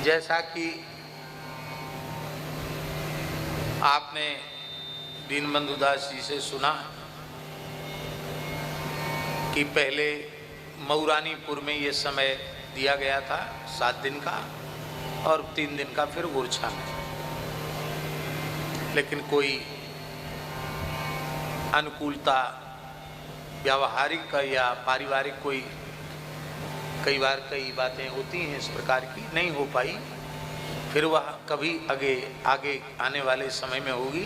जैसा कि आपने दीनबंधु दास जी से सुना कि पहले मऊरानीपुर में ये समय दिया गया था 7 दिन का और 3 दिन का फिर ओरछा में, लेकिन कोई अनुकूलता व्यावहारिक या पारिवारिक कोई कई बार कई बातें होती हैं इस प्रकार की, नहीं हो पाई। फिर वह कभी आगे आने वाले समय में होगी।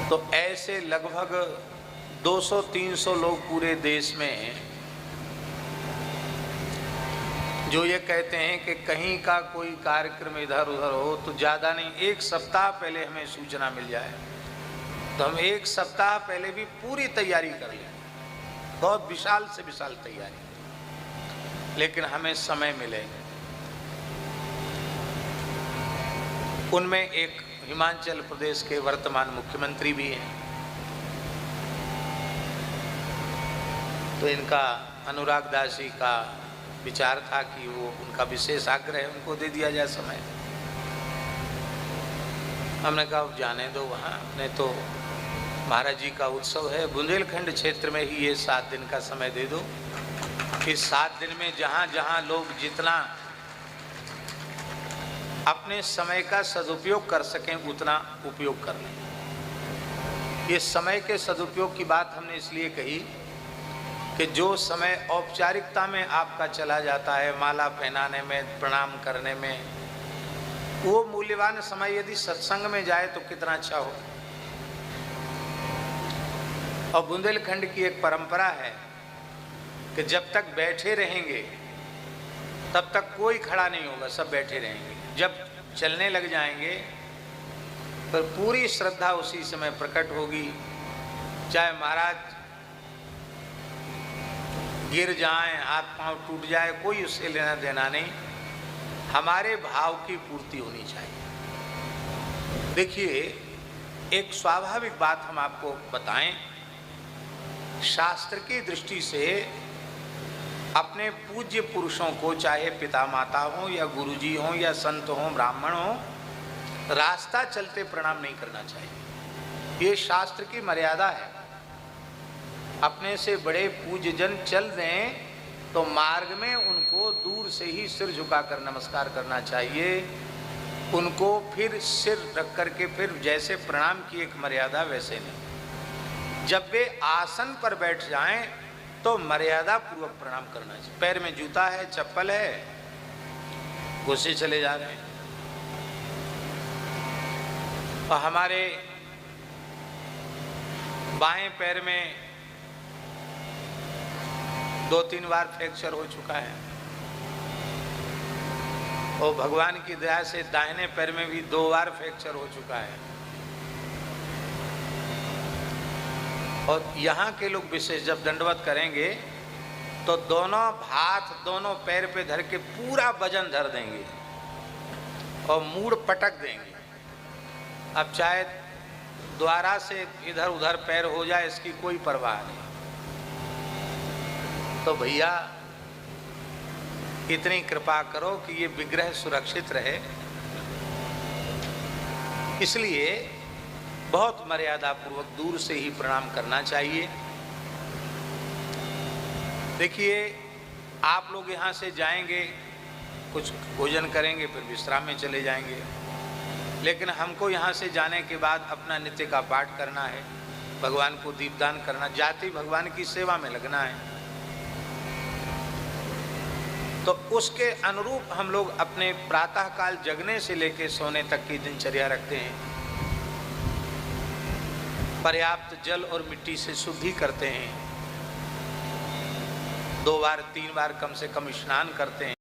तो ऐसे लगभग 200-300 लोग पूरे देश में जो ये कहते हैं कि कहीं का कोई कार्यक्रम इधर उधर हो तो ज़्यादा नहीं 1 सप्ताह पहले हमें सूचना मिल जाए तो हम 1 सप्ताह पहले भी पूरी तैयारी कर लें, बहुत विशाल से विशाल तैयारी, लेकिन हमें समय मिले। उनमें एक हिमाचल प्रदेश के वर्तमान मुख्यमंत्री भी हैं, तो इनका अनुराग दास जी का विचार था कि वो उनका विशेष आग्रह है, उनको दे दिया जाए समय। हमने कहा जाने दो, वहाँ नहीं तो महाराज जी का उत्सव है, बुंदेलखंड क्षेत्र में ही ये 7 दिन का समय दे दो। इस 7 दिन में जहाँ जहाँ लोग जितना अपने समय का सदुपयोग कर सकें उतना उपयोग कर लें। ये समय के सदुपयोग की बात हमने इसलिए कही कि जो समय औपचारिकता में आपका चला जाता है, माला पहनाने में, प्रणाम करने में, वो मूल्यवान समय यदि सत्संग में जाए तो कितना अच्छा हो। और बुंदेलखंड की एक परंपरा है कि जब तक बैठे रहेंगे तब तक कोई खड़ा नहीं होगा, सब बैठे रहेंगे। जब चलने लग जाएंगे पर पूरी श्रद्धा उसी समय प्रकट होगी, चाहे महाराज गिर जाएं, हाथ पांव टूट जाए, कोई उससे लेना देना नहीं, हमारे भाव की पूर्ति होनी चाहिए। देखिए, एक स्वाभाविक बात हम आपको बताएं, शास्त्र की दृष्टि से अपने पूज्य पुरुषों को, चाहे पिता माता हो या गुरुजी हो या संत हो, ब्राह्मण हो, रास्ता चलते प्रणाम नहीं करना चाहिए। ये शास्त्र की मर्यादा है। अपने से बड़े पूज्य जन चल दें तो मार्ग में उनको दूर से ही सिर झुकाकर नमस्कार करना चाहिए। उनको फिर सिर रख करके फिर जैसे प्रणाम की एक मर्यादा वैसे नहीं। जब वे आसन पर बैठ जाएं तो मर्यादा पूर्वक प्रणाम करना चाहिए। पैर में जूता है, चप्पल है, घुसे चले जा रहे हैं। और हमारे बाएं पैर में 2-3 बार फ्रैक्चर हो चुका है और भगवान की दया से दाहिने पैर में भी 2 बार फ्रैक्चर हो चुका है। और यहाँ के लोग विशेष जब दंडवत करेंगे तो दोनों हाथ दोनों पैर पे धर के पूरा वजन धर देंगे और मूड़ पटक देंगे। अब चाहे द्वारा से इधर उधर पैर हो जाए, इसकी कोई परवाह नहीं। तो भैया इतनी कृपा करो कि ये विग्रह सुरक्षित रहे, इसलिए बहुत मर्यादा पूर्वक दूर से ही प्रणाम करना चाहिए। देखिए, आप लोग यहाँ से जाएंगे, कुछ भोजन करेंगे, फिर विश्राम में चले जाएंगे, लेकिन हमको यहाँ से जाने के बाद अपना नित्य का पाठ करना है, भगवान को दीपदान करना, जाति भगवान की सेवा में लगना है। तो उसके अनुरूप हम लोग अपने प्रातःकाल जगने से लेकर सोने तक की दिनचर्या रखते हैं। पर्याप्त जल और मिट्टी से शुद्धि करते हैं, 2 बार 3 बार कम से कम स्नान करते हैं।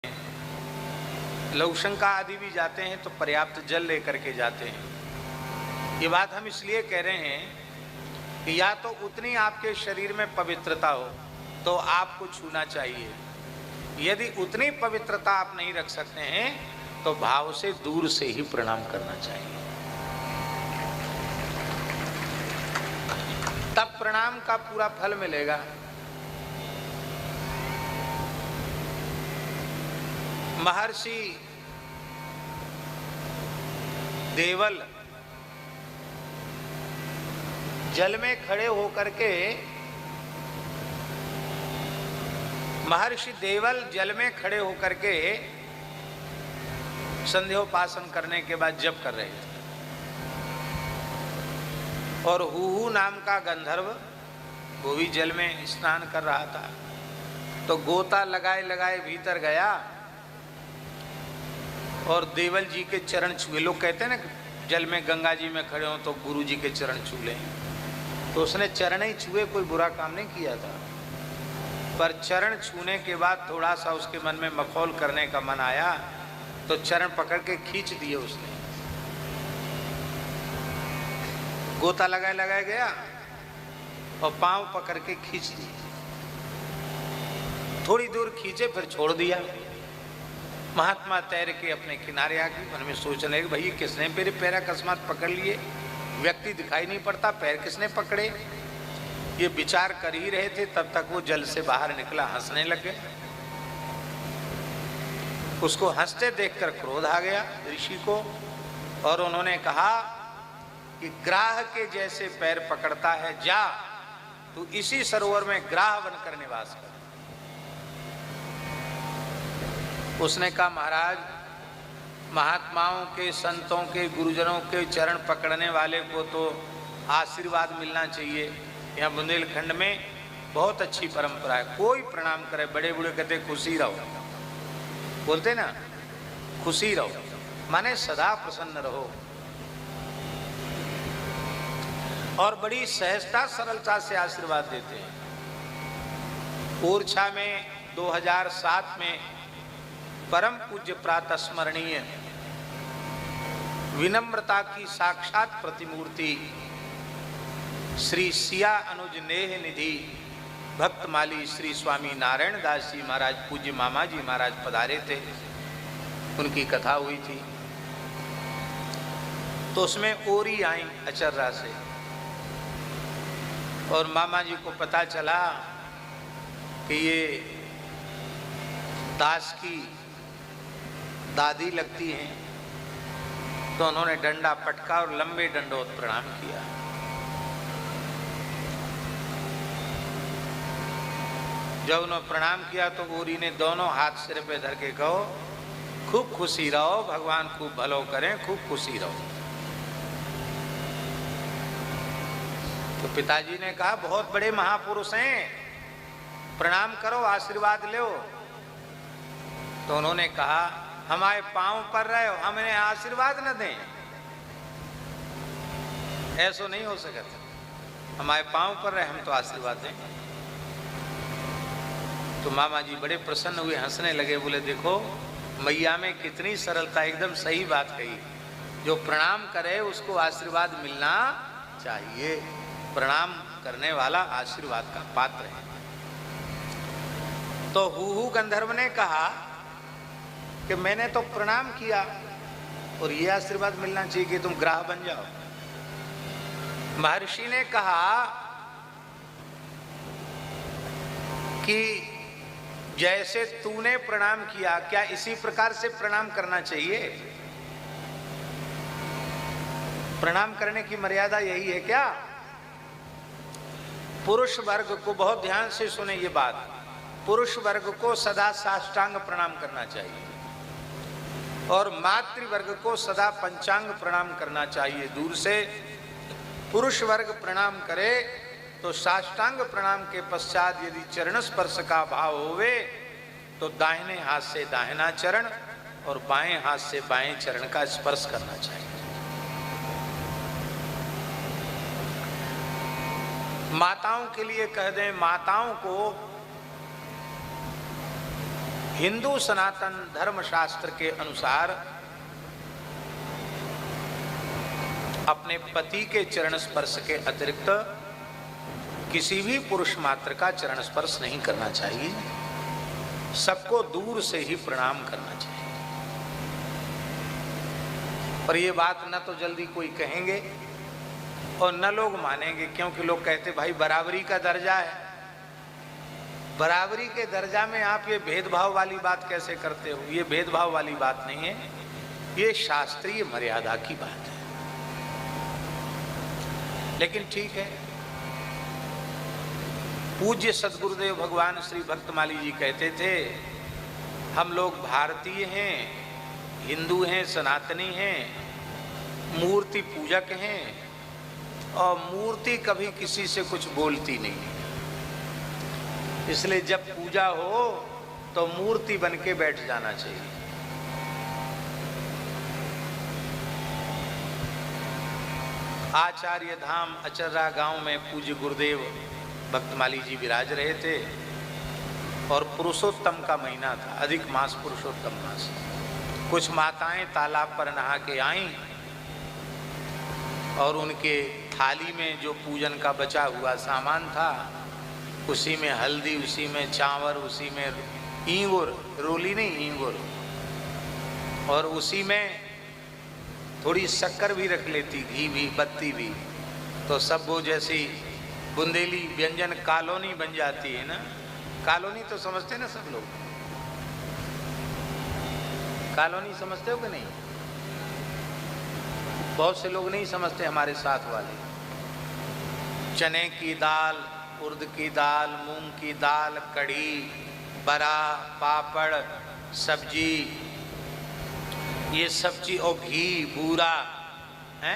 लघुशंका आदि भी जाते हैं तो पर्याप्त जल लेकर के जाते हैं। ये बात हम इसलिए कह रहे हैं कि या तो उतनी आपके शरीर में पवित्रता हो तो आपको छूना चाहिए, यदि उतनी पवित्रता आप नहीं रख सकते हैं तो भाव से दूर से ही प्रणाम करना चाहिए। तब प्रणाम का पूरा फल मिलेगा। महर्षि देवल जल में खड़े होकर के, महर्षि देवल जल में खड़े होकर के संध्योपासन करने के बाद जप कर रहे थे। और हुहू नाम का गंधर्व वो भी जल में स्नान कर रहा था। तो गोता लगाए लगाए भीतर गया और देवल जी के चरण छुए। लोग कहते हैं ना जल में गंगा जी में खड़े हो तो गुरु जी के चरण छू लें, तो उसने चरण ही छुए, कोई बुरा काम नहीं किया था। पर चरण छूने के बाद थोड़ा सा उसके मन में मखौल करने का मन आया, तो चरण पकड़ के खींच दिए उसने। गोता लगाए लगाए गया और पांव पकड़ के खींच दिए। थोड़ी दूर खींचे फिर छोड़ दिया। महात्मा तैर के अपने किनारे आ गए। मन में सोचने लगे भाई किसने मेरे पैर अकस्मात पकड़ लिए, व्यक्ति दिखाई नहीं पड़ता, पैर किसने पकड़े। ये विचार कर ही रहे थे, तब तक वो जल से बाहर निकला, हंसने लगे। उसको हंसते देखकर क्रोध आ गया ऋषि को, और उन्होंने कहा कि ग्राह के जैसे पैर पकड़ता है, जा तू इसी सरोवर में ग्राह बनकर निवास कर। उसने कहा महाराज, महात्माओं के, संतों के, गुरुजनों के चरण पकड़ने वाले को तो आशीर्वाद मिलना चाहिए। यहाँ बुंदेलखंड में बहुत अच्छी परंपरा है, कोई प्रणाम करे, बड़े बूढ़े कहते खुशी रहो, बोलते ना खुशी रहो, माने सदा प्रसन्न रहो। और बड़ी सहजता सरलता से आशीर्वाद देते हैं। ओरछा में 2007 में परम पूज्य प्रातः स्मरणीय विनम्रता की साक्षात प्रतिमूर्ति श्री सिया अनुज नेह निधि भक्तमाली श्री स्वामी नारायण दास जी महाराज, पूज्य मामा जी महाराज पधारे थे, उनकी कथा हुई थी। तो उसमें ओरी आई अचर्रा से, और मामा जी को पता चला कि ये दास की दादी लगती हैं, तो उन्होंने डंडा पटका और लंबे दंडोत प्रणाम किया। जब उन्होंने प्रणाम किया तो ओरी ने दोनों हाथ सिर पे धर के कहो खूब खुशी रहो, भगवान खूब भलो करें, खूब खुशी रहो। तो पिताजी ने कहा बहुत बड़े महापुरुष हैं, प्रणाम करो, आशीर्वाद लो। तो उन्होंने कहा हमारे पांव पर रहे हो, हमें आशीर्वाद न दें, ऐसा नहीं हो सकता। हमारे पांव पर रहे, हम तो आशीर्वाद दें। तो मामा जी बड़े प्रसन्न हुए, हंसने लगे, बोले देखो मैया में कितनी सरलता, एकदम सही बात कही। जो प्रणाम करे उसको आशीर्वाद मिलना चाहिए। प्रणाम करने वाला आशीर्वाद का पात्र है। तो हुहू गंधर्व ने कहा कि मैंने तो प्रणाम किया और ये आशीर्वाद मिलना चाहिए कि तुम ग्राह बन जाओ। महर्षि ने कहा कि जैसे तूने प्रणाम किया, क्या इसी प्रकार से प्रणाम करना चाहिए? प्रणाम करने की मर्यादा यही है क्या? पुरुष वर्ग को, बहुत ध्यान से सुने ये बात, पुरुष वर्ग को सदा साष्टांग प्रणाम करना चाहिए और मातृवर्ग को सदा पंचांग प्रणाम करना चाहिए। दूर से पुरुष वर्ग प्रणाम करे तो साष्टांग प्रणाम के पश्चात यदि चरण स्पर्श का भाव होवे तो दाहिने हाथ से दाहिना चरण और बाएं हाथ से बाएं चरण का स्पर्श करना चाहिए। माताओं के लिए कह दें, माताओं को हिंदू सनातन धर्म शास्त्र के अनुसार अपने पति के चरण स्पर्श के अतिरिक्त किसी भी पुरुष मात्र का चरण स्पर्श नहीं करना चाहिए। सबको दूर से ही प्रणाम करना चाहिए। पर ये बात न तो जल्दी कोई कहेंगे और न लोग मानेंगे, क्योंकि लोग कहते भाई बराबरी का दर्जा है, बराबरी के दर्जा में आप ये भेदभाव वाली बात कैसे करते हो? ये भेदभाव वाली बात नहीं है, ये शास्त्रीय मर्यादा की बात है। लेकिन ठीक है, पूज्य सद्गुरुदेव भगवान श्री भक्तमाली जी कहते थे, हम लोग भारतीय हैं, हिंदू हैं, सनातनी हैं, मूर्ति पूजक हैं, और मूर्ति कभी किसी से कुछ बोलती नहीं। इसलिए जब पूजा हो तो मूर्ति बन के बैठ जाना चाहिए। आचार्य धाम अचर्रा गांव में पूज्य गुरुदेव भक्तमाली जी विराज रहे थे, और पुरुषोत्तम का महीना था, अधिक मास पुरुषोत्तम मास। कुछ माताएं तालाब पर नहा के आईं और उनके थाली में जो पूजन का बचा हुआ सामान था, उसी में हल्दी, उसी में चावल, उसी में ईंगुर, रोली नहीं ईंगुर, और उसी में थोड़ी शक्कर भी रख लेती, घी भी, बत्ती भी, तो सब वो जैसी बुंदेली व्यंजन कॉलोनी बन जाती है ना। कॉलोनी तो समझते हैं ना सब लोग, कॉलोनी समझते हो कि नहीं? बहुत से लोग नहीं समझते, हमारे साथ वाले। चने की दाल, उर्द की दाल, मूंग की दाल, कढ़ी, बड़ा, पापड़, सब्जी, ये सब्जी और घी, बूरा है।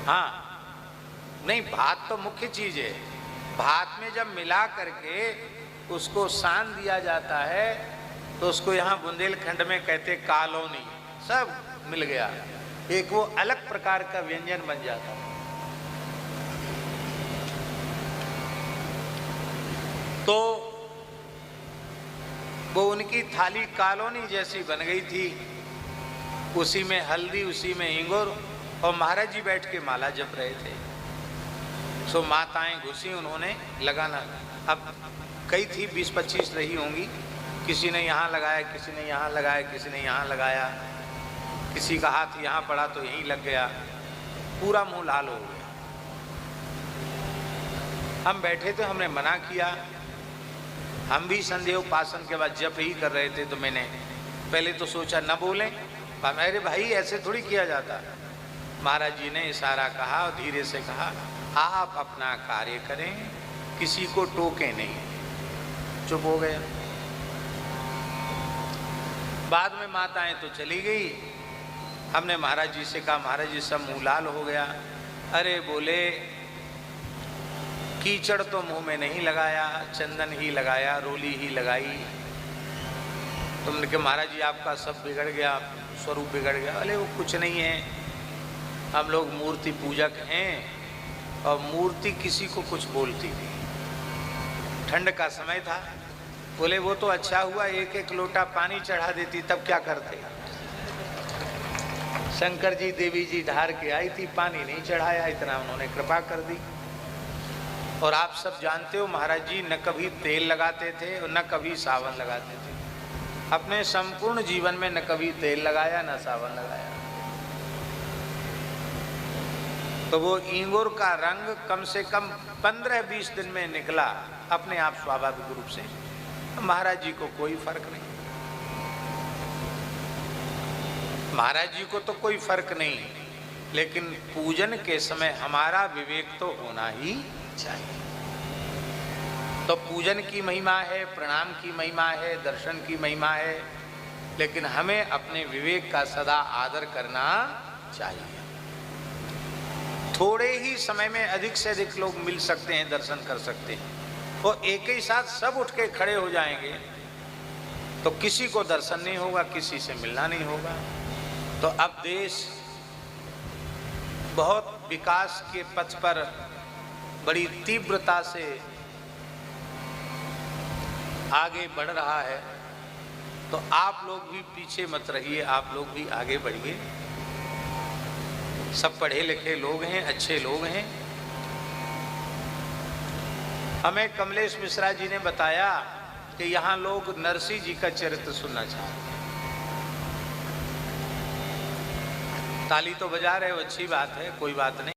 हाँ, नहीं, भात तो मुख्य चीज है। भात में जब मिला करके उसको सान दिया जाता है तो उसको यहाँ बुंदेलखंड में कहते कॉलोनी। सब मिल गया, एक वो अलग प्रकार का व्यंजन बन जाता है। तो वो उनकी थाली कॉलोनी जैसी बन गई थी, उसी में हल्दी, उसी में इंगूर, और महाराज जी बैठ के माला जप रहे थे। सो माताएं घुसी, उन्होंने लगाना, अब कई थी, 20-25 रही होंगी, किसी ने यहाँ लगाया, किसी ने यहाँ लगाया, किसी ने यहाँ लगाया, किसी का हाथ यहाँ पड़ा तो यहीं लग गया, पूरा मुंह लाल हो गया। हम बैठे थे, हमने मना किया, हम भी संध्योपासन के बाद जप ही कर रहे थे, तो मैंने पहले तो सोचा न बोलें, मेरे भाई ऐसे थोड़ी किया जाता। महाराज जी ने इशारा कहा और धीरे से कहा, आप अपना कार्य करें, किसी को टोके नहीं। चुप हो गए। बाद में माताएं तो चली गई, हमने महाराज जी से कहा, महाराज जी सब मुंह लाल हो गया। अरे बोले, कीचड़ तो मुंह में नहीं लगाया, चंदन ही लगाया, रोली ही लगाई। तुमने कहा महाराज जी आपका सब बिगड़ गया, स्वरूप बिगड़ गया। अरे वो कुछ नहीं है, हम लोग मूर्ति पूजक हैं और मूर्ति किसी को कुछ बोलती नहीं। ठंड का समय था, बोले वो तो अच्छा हुआ एक एक लोटा पानी चढ़ा देती, तब क्या करते। शंकर जी देवी जी ढार के आई थी, पानी नहीं चढ़ाया, इतना उन्होंने कृपा कर दी। और आप सब जानते हो महाराज जी न कभी तेल लगाते थे और न कभी सावन लगाते थे। अपने संपूर्ण जीवन में न कभी तेल लगाया न सावन लगाया। तो वो इंगूर का रंग कम से कम 15-20 दिन में निकला अपने आप स्वाभाविक रूप से। महाराज जी को कोई फर्क नहीं, महाराज जी को तो कोई फर्क नहीं, लेकिन पूजन के समय हमारा विवेक तो होना ही चाहिए। तो पूजन की महिमा है, प्रणाम की महिमा है, दर्शन की महिमा है, लेकिन हमें अपने विवेक का सदा आदर करना चाहिए। थोड़े ही समय में अधिक से अधिक लोग मिल सकते हैं, दर्शन कर सकते हैं, और एक ही साथ सब उठ के खड़े हो जाएंगे तो किसी को दर्शन नहीं होगा, किसी से मिलना नहीं होगा। तो अब देश बहुत विकास के पथ पर बड़ी तीव्रता से आगे बढ़ रहा है, तो आप लोग भी पीछे मत रहिए, आप लोग भी आगे बढ़िए। सब पढ़े लिखे लोग हैं, अच्छे लोग हैं। हमें कमलेश मिश्रा जी ने बताया कि यहाँ लोग नरसिंह जी का चरित्र सुनना चाहते हैं। ताली तो बजा रहे हो, अच्छी बात है, कोई बात नहीं।